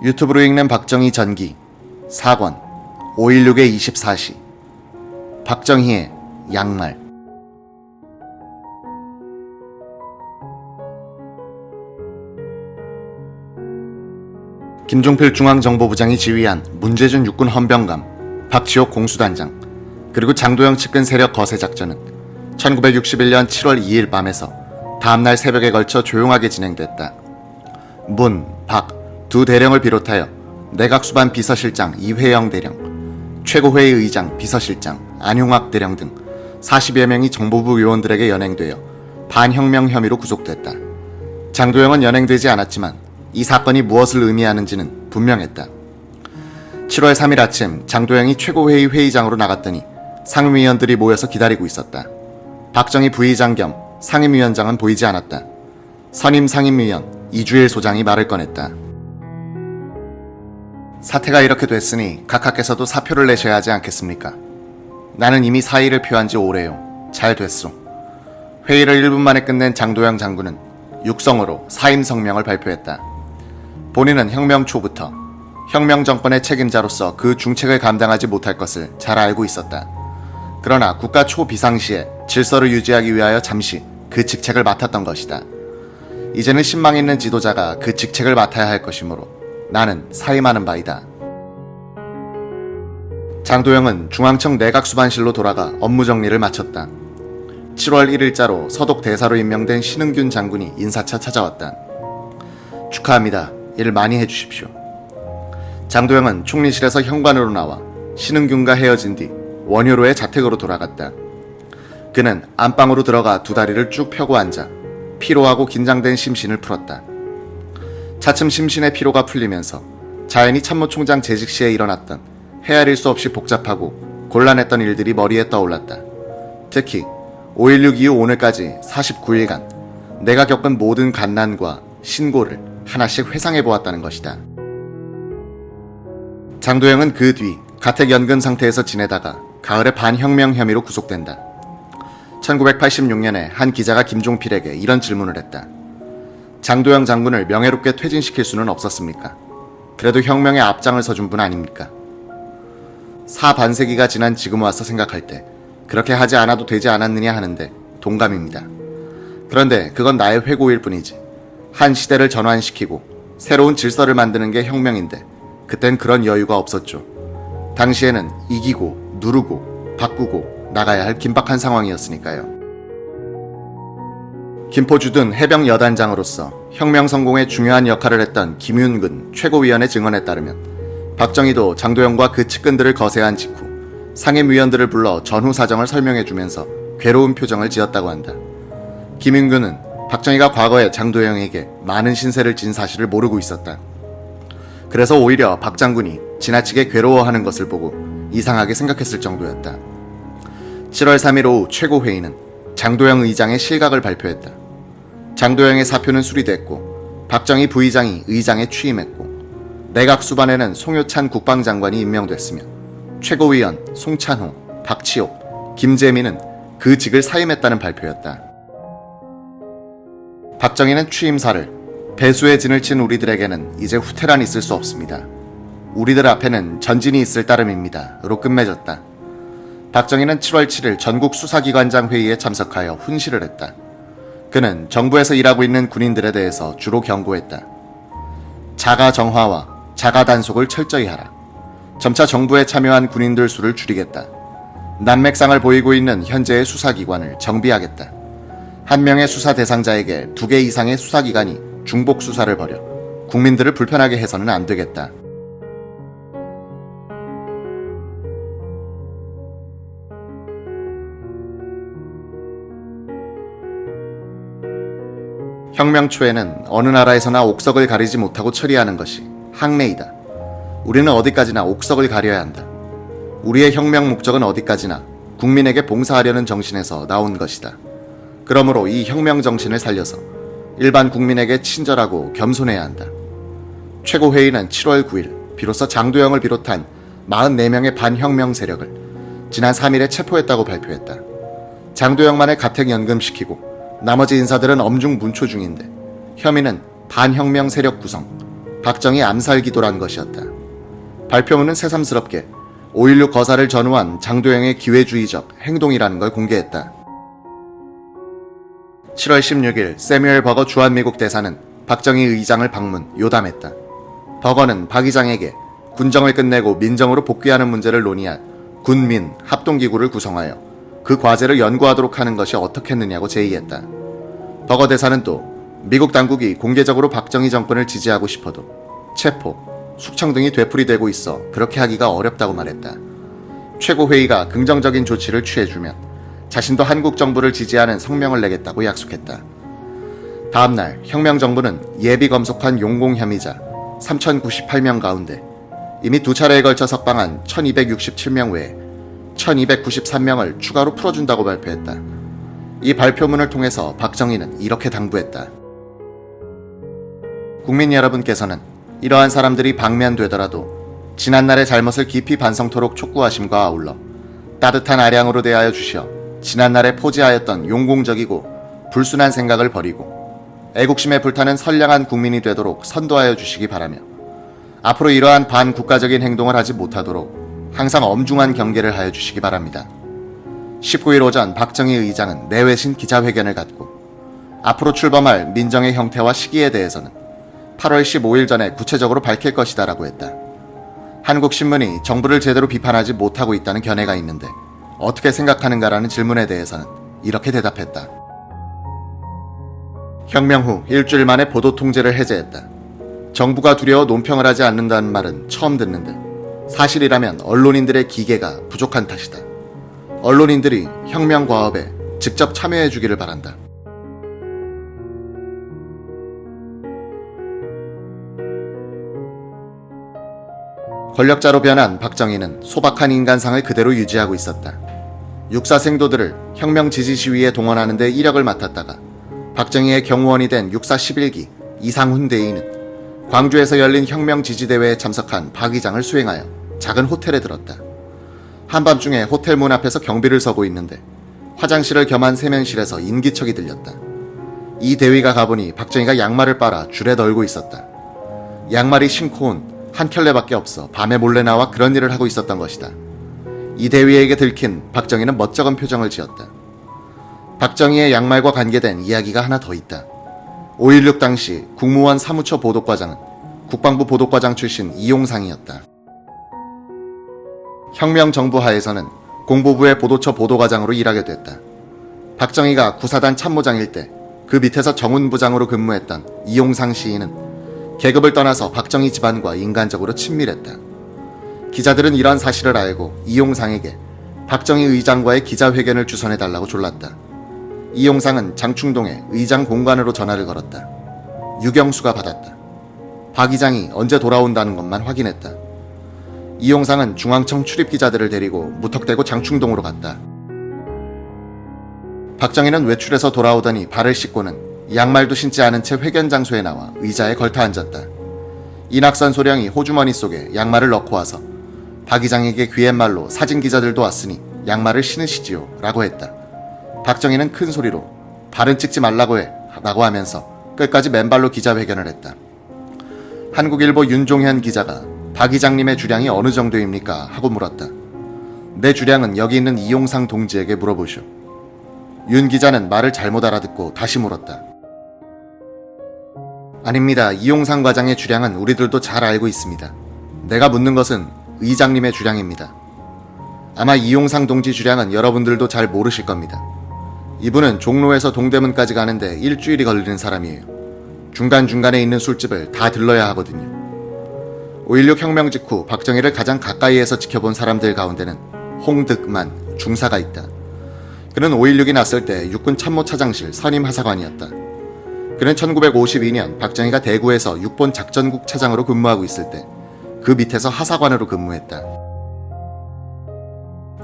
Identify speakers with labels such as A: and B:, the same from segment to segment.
A: 유튜브로 읽는 박정희 전기 4권 516의 24시 박정희의 양말. 김종필 중앙정보부장이 지휘한 문제준 육군 헌병감, 박지옥 공수단장, 그리고 장도영 측근 세력 거세 작전은 1961년 7월 2일 밤에서 다음날 새벽에 걸쳐 조용하게 진행됐다. 문, 박 두 대령을 비롯하여 내각수반 비서실장 이회영 대령, 최고회의 의장 비서실장 안용학 대령 등 40여 명이 정보부 요원들에게 연행되어 반혁명 혐의로 구속됐다. 장도영은 연행되지 않았지만 이 사건이 무엇을 의미하는지는 분명했다. 7월 3일 아침 장도영이 최고회의 회의장으로 나갔더니 상임위원들이 모여서 기다리고 있었다. 박정희 부의장 겸 상임위원장은 보이지 않았다. 선임 상임위원 이주일 소장이 말을 꺼냈다. 사태가 이렇게 됐으니 각하께서도 사표를 내셔야 하지 않겠습니까? 나는 이미 사의를 표한 지 오래요. 잘 됐소. 회의를 1분 만에 끝낸 장도영 장군은 육성으로 사임 성명을 발표했다. 본인은 혁명 초부터 혁명 정권의 책임자로서 그 중책을 감당하지 못할 것을 잘 알고 있었다. 그러나 국가 초비상시에 질서를 유지하기 위하여 잠시 그 직책을 맡았던 것이다. 이제는 신망 있는 지도자가 그 직책을 맡아야 할 것이므로 나는 사임하는 바이다. 장도영은 중앙청 내각수반실로 돌아가 업무 정리를 마쳤다. 7월 1일자로 서독 대사로 임명된 신흥균 장군이 인사차 찾아왔다. 축하합니다. 일 많이 해주십시오. 장도영은 총리실에서 현관으로 나와 신흥균과 헤어진 뒤 원효로의 자택으로 돌아갔다. 그는 안방으로 들어가 두 다리를 쭉 펴고 앉아 피로하고 긴장된 심신을 풀었다. 차츰 심신의 피로가 풀리면서 자연히 참모총장 재직 시에 일어났던 헤아릴 수 없이 복잡하고 곤란했던 일들이 머리에 떠올랐다. 특히 5.16 이후 오늘까지 49일간 내가 겪은 모든 간난과 신고를 하나씩 회상해보았다는 것이다. 장도영은 그 뒤 가택연금 상태에서 지내다가 가을에 반혁명 혐의로 구속된다. 1986년에 한 기자가 김종필에게 이런 질문을 했다. 장도영 장군을 명예롭게 퇴진시킬 수는 없었습니까? 그래도 혁명의 앞장을 서준 분 아닙니까? 사반세기가 지난 지금 와서 생각할 때 그렇게 하지 않아도 되지 않았느냐 하는데 동감입니다. 그런데 그건 나의 회고일 뿐이지. 한 시대를 전환시키고 새로운 질서를 만드는 게 혁명인데 그땐 그런 여유가 없었죠. 당시에는 이기고 누르고 바꾸고 나가야 할 긴박한 상황이었으니까요. 김포주둔 해병 여단장으로서 혁명 성공에 중요한 역할을 했던 김윤근 최고위원의 증언에 따르면 박정희도 장도영과 그 측근들을 거세한 직후 상임위원들을 불러 전후 사정을 설명해주면서 괴로운 표정을 지었다고 한다. 김윤근은 박정희가 과거에 장도영에게 많은 신세를 진 사실을 모르고 있었다. 그래서 오히려 박 장군이 지나치게 괴로워하는 것을 보고 이상하게 생각했을 정도였다. 7월 3일 오후 최고회의는 장도영 의장의 실각을 발표했다. 장도영의 사표는 수리됐고 박정희 부의장이 의장에 취임했고 내각 수반에는 송효찬 국방장관이 임명됐으며 최고위원 송찬호, 박치옥, 김재민은 그 직을 사임했다는 발표였다. 박정희는 취임사를 배수의 진을 친 우리들에게는 이제 후퇴란 있을 수 없습니다. 우리들 앞에는 전진이 있을 따름입니다. 로 끝맺었다. 박정희는 7월 7일 전국 수사기관장 회의에 참석하여 훈시를 했다. 그는 정부에서 일하고 있는 군인들에 대해서 주로 경고했다. 자가 정화와 자가 단속을 철저히 하라. 점차 정부에 참여한 군인들 수를 줄이겠다. 난맥상을 보이고 있는 현재의 수사기관을 정비하겠다. 한 명의 수사 대상자에게 2개 이상의 수사기관이 중복 수사를 벌여 국민들을 불편하게 해서는 안 되겠다. 혁명 초에는 어느 나라에서나 옥석을 가리지 못하고 처리하는 것이 항례이다. 우리는 어디까지나 옥석을 가려야 한다. 우리의 혁명 목적은 어디까지나 국민에게 봉사하려는 정신에서 나온 것이다. 그러므로 이 혁명 정신을 살려서 일반 국민에게 친절하고 겸손해야 한다. 최고회의는 7월 9일 비로소 장도영을 비롯한 44명의 반혁명 세력을 지난 3일에 체포했다고 발표했다. 장도영만을 가택연금시키고 나머지 인사들은 엄중 문초 중인데 혐의는 반혁명 세력 구성, 박정희 암살 기도란 것이었다. 발표문은 새삼스럽게 5.16 거사를 전후한 장도영의 기회주의적 행동이라는 걸 공개했다. 7월 16일 세뮤얼 버거 주한미국 대사는 박정희 의장을 방문, 요담했다. 버거는 박 의장에게 군정을 끝내고 민정으로 복귀하는 문제를 논의할 군민 합동기구를 구성하여 그 과제를 연구하도록 하는 것이 어떻겠느냐고 제의했다. 버거 대사는 또 미국 당국이 공개적으로 박정희 정권을 지지하고 싶어도 체포, 숙청 등이 되풀이되고 있어 그렇게 하기가 어렵다고 말했다. 최고회의가 긍정적인 조치를 취해주면 자신도 한국 정부를 지지하는 성명을 내겠다고 약속했다. 다음날 혁명정부는 예비 검속한 용공 혐의자 3,098명 가운데 이미 2차례에 걸쳐 석방한 1,267명 외에 1,293명을 추가로 풀어준다고 발표했다. 이 발표문을 통해서 박정희는 이렇게 당부했다. 국민 여러분께서는 이러한 사람들이 방면되더라도 지난날의 잘못을 깊이 반성토록 촉구하심과 아울러 따뜻한 아량으로 대하여 주시어 지난날에 포지하였던 용공적이고 불순한 생각을 버리고 애국심에 불타는 선량한 국민이 되도록 선도하여 주시기 바라며 앞으로 이러한 반국가적인 행동을 하지 못하도록 항상 엄중한 경계를 하여 주시기 바랍니다. 19일 오전 박정희 의장은 내외신 기자회견을 갖고 앞으로 출범할 민정의 형태와 시기에 대해서는 8월 15일 전에 구체적으로 밝힐 것이다 라고 했다. 한국신문이 정부를 제대로 비판하지 못하고 있다는 견해가 있는데 어떻게 생각하는가라는 질문에 대해서는 이렇게 대답했다. 혁명 후 일주일 만에 보도 통제를 해제했다. 정부가 두려워 논평을 하지 않는다는 말은 처음 듣는데 사실이라면 언론인들의 기계가 부족한 탓이다. 언론인들이 혁명 과업에 직접 참여해 주기를 바란다. 권력자로 변한 박정희는 소박한 인간상을 그대로 유지하고 있었다. 육사 생도들을 혁명 지지 시위에 동원하는 데 이력을 맡았다가 박정희의 경호원이 된 육사 11기 이상훈 대위는 광주에서 열린 혁명 지지대회에 참석한 박 의장을 수행하여 작은 호텔에 들었다. 한밤중에 호텔 문 앞에서 경비를 서고 있는데 화장실을 겸한 세면실에서 인기척이 들렸다. 이 대위가 가보니 박정희가 양말을 빨아 줄에 널고 있었다. 양말이 신고 온 한 켤레밖에 없어 밤에 몰래 나와 그런 일을 하고 있었던 것이다. 이 대위에게 들킨 박정희는 멋쩍은 표정을 지었다. 박정희의 양말과 관계된 이야기가 하나 더 있다. 5.16 당시 국무원 사무처 보도과장은 국방부 보도과장 출신 이용상이었다. 혁명 정부 하에서는 공보부의 보도처 보도과장으로 일하게 됐다. 박정희가 구사단 참모장일 때 그 밑에서 정훈부장으로 근무했던 이용상 시인은 계급을 떠나서 박정희 집안과 인간적으로 친밀했다. 기자들은 이런 사실을 알고 이용상에게 박정희 의장과의 기자회견을 주선해달라고 졸랐다. 이용상은 장충동에 의장 공관으로 전화를 걸었다. 유경수가 받았다. 박 의장이 언제 돌아온다는 것만 확인했다. 이용상은 중앙청 출입기자들을 데리고 무턱대고 장충동으로 갔다. 박정희는 외출해서 돌아오더니 발을 씻고는 양말도 신지 않은 채 회견 장소에 나와 의자에 걸터 앉았다. 이낙선 소령이 호주머니 속에 양말을 넣고 와서 박 의장에게 귀옛말로 사진 기자들도 왔으니 양말을 신으시지요 라고 했다. 박정희는 큰 소리로 발은 찍지 말라고 해 라고 하면서 끝까지 맨발로 기자회견을 했다. 한국일보 윤종현 기자가 박 의장님의 주량이 어느 정도입니까? 하고 물었다. 내 주량은 여기 있는 이용상 동지에게 물어보시오. 윤 기자는 말을 잘못 알아듣고 다시 물었다. 아닙니다. 이용상 과장의 주량은 우리들도 잘 알고 있습니다. 내가 묻는 것은 의장님의 주량입니다. 아마 이용상 동지 주량은 여러분들도 잘 모르실 겁니다. 이분은 종로에서 동대문까지 가는데 일주일이 걸리는 사람이에요. 중간중간에 있는 술집을 다 들러야 하거든요. 5.16 혁명 직후 박정희를 가장 가까이에서 지켜본 사람들 가운데는 홍득만 중사가 있다. 그는 5.16이 났을 때 육군 참모차장실 선임 하사관이었다. 그는 1952년 박정희가 대구에서 육본 작전국 차장으로 근무하고 있을 때 그 밑에서 하사관으로 근무했다.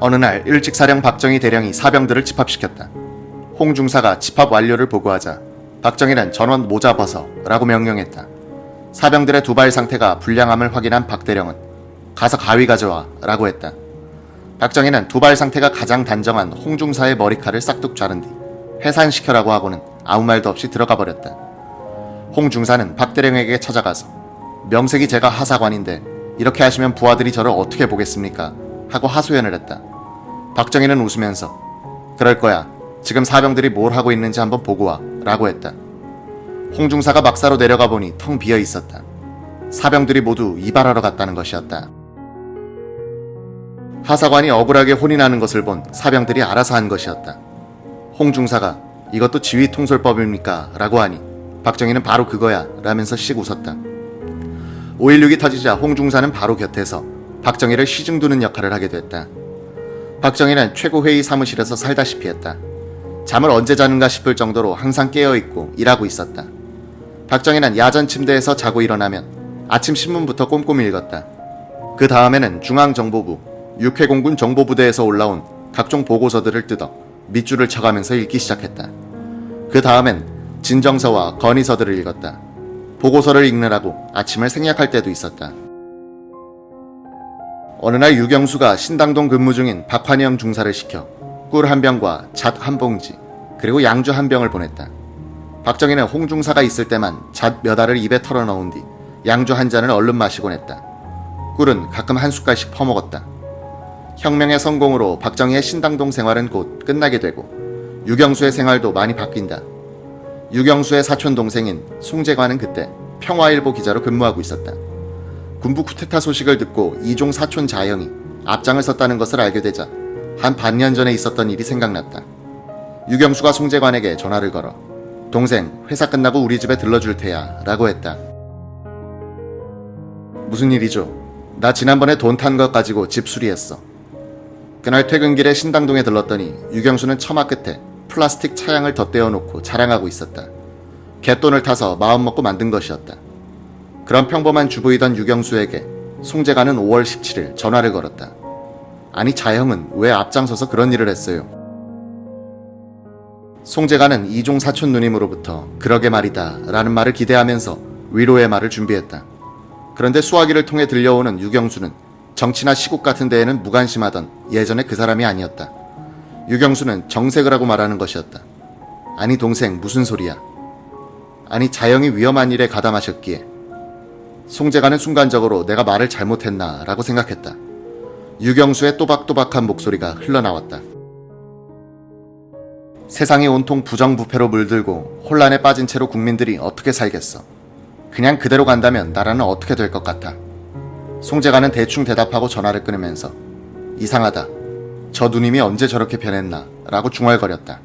A: 어느 날 일직사령 박정희 대령이 사병들을 집합시켰다. 홍 중사가 집합 완료를 보고하자 박정희는 전원 모자 벗어 라고 명령했다. 사병들의 두발 상태가 불량함을 확인한 박 대령은 가서 가위 가져와 라고 했다. 박정희는 두발 상태가 가장 단정한 홍 중사의 머리칼을 싹둑 자른 뒤 해산시켜라고 하고는 아무 말도 없이 들어가 버렸다. 홍 중사는 박 대령에게 찾아가서 명색이 제가 하사관인데 이렇게 하시면 부하들이 저를 어떻게 보겠습니까? 하고 하소연을 했다. 박정희는 웃으면서 그럴 거야. 지금 사병들이 뭘 하고 있는지 한번 보고 와 라고 했다. 홍중사가 막사로 내려가 보니 텅 비어 있었다. 사병들이 모두 이발하러 갔다는 것이었다. 하사관이 억울하게 혼이 나는 것을 본 사병들이 알아서 한 것이었다. 홍중사가 이것도 지휘통솔법입니까? 라고 하니 박정희는 바로 그거야 라면서 씩 웃었다. 5.16이 터지자 홍중사는 바로 곁에서 박정희를 시중두는 역할을 하게 됐다. 박정희는 최고회의 사무실에서 살다시피 했다. 잠을 언제 자는가 싶을 정도로 항상 깨어있고 일하고 있었다. 박정희는 야전 침대에서 자고 일어나면 아침 신문부터 꼼꼼히 읽었다. 그 다음에는 중앙정보부, 육해공군 정보부대에서 올라온 각종 보고서들을 뜯어 밑줄을 쳐가면서 읽기 시작했다. 그 다음엔 진정서와 건의서들을 읽었다. 보고서를 읽느라고 아침을 생략할 때도 있었다. 어느 날 유경수가 신당동 근무 중인 박환영 중사를 시켜 꿀 한 병과 잣 한 봉지 그리고 양주 한 병을 보냈다. 박정희는 홍중사가 있을 때만 잣 몇 알을 입에 털어 넣은 뒤 양주 한 잔을 얼른 마시곤 했다. 꿀은 가끔 한 숟갈씩 퍼먹었다. 혁명의 성공으로 박정희의 신당동 생활은 곧 끝나게 되고 유경수의 생활도 많이 바뀐다. 유경수의 사촌 동생인 송재관은 그때 평화일보 기자로 근무하고 있었다. 군부 쿠데타 소식을 듣고 이종 사촌 자영이 앞장을 섰다는 것을 알게 되자 한 반년 전에 있었던 일이 생각났다. 유경수가 송재관에게 전화를 걸어 동생 회사 끝나고 우리 집에 들러줄 테야 라고 했다. 무슨 일이죠? 나 지난번에 돈 탄 것 가지고 집 수리했어. 그날 퇴근길에 신당동에 들렀더니 유경수는 처마 끝에 플라스틱 차양을 덧대어 놓고 자랑하고 있었다. 갯돈을 타서 마음먹고 만든 것이었다. 그런 평범한 주부이던 유경수에게 송재관은 5월 17일 전화를 걸었다. 아니 자형은 왜 앞장서서 그런 일을 했어요? 송재관은 이종 사촌 누님으로부터 그러게 말이다 라는 말을 기대하면서 위로의 말을 준비했다. 그런데 수화기를 통해 들려오는 유경수는 정치나 시국 같은 데에는 무관심하던 예전의 그 사람이 아니었다. 유경수는 정색을 하고 말하는 것이었다. 아니 동생 무슨 소리야? 아니 자영이 위험한 일에 가담하셨기에. 송재관은 순간적으로 내가 말을 잘못했나 라고 생각했다. 유경수의 또박또박한 목소리가 흘러나왔다. 세상이 온통 부정부패로 물들고 혼란에 빠진 채로 국민들이 어떻게 살겠어. 그냥 그대로 간다면 나라는 어떻게 될 것 같아. 송재관은 대충 대답하고 전화를 끊으면서 이상하다. 저 누님이 언제 저렇게 변했나 라고 중얼거렸다.